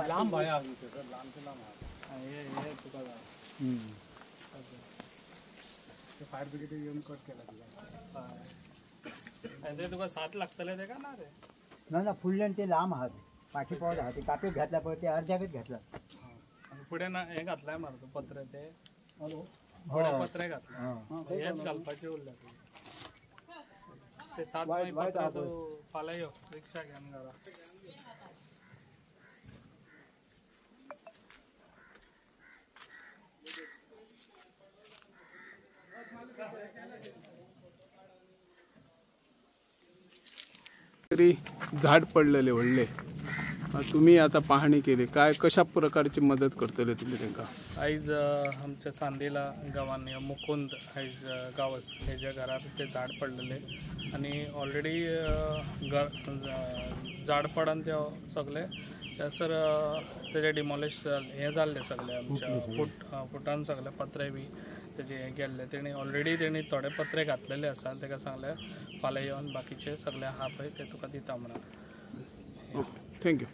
लांब आहे अजून ते लांब ते लांब आहे हे तुका ते फायर ब्रिगेड येऊन कट केला तुला ते तुका 7 लागतले ते का ना रे ना फुडल्यान ते लांब आहात पाठी पावड आहात ते कापीत घातला पण ते अर्ध्याकच घातला आणि पुढे ना हे घातलाय मारतो पत्र ते पुढे पत्रे घातला हेच घालपाचे उरले ते 7 बाय पत्र तो फालायो रिक्षा घेऊन घरा तरी झाड पडलेले व्हडले तुम्ही आता पाहणी केली काय कशा प्रकारची मदत करतले तुम्ही त्यांना आयज आमच्या चांदेला गावान मुकुंद आयज गावस हेज्या घरात ते झाड पडलेले आणि ऑलरेडी झाड पडन ते सगळे सर तेजे डिमॉलिश हे जाल्ले सगळे आमच्या फुटान सगळे पत्रे बी तेजे हे गेल्ले तेणी ऑलरेडी तेणी थोडे पत्रे घातलेले आसा तेका सांगले फाल्यां येवन बाकीचे सगळे आहा पळय ते तुका दिता म्हणून थँक्यू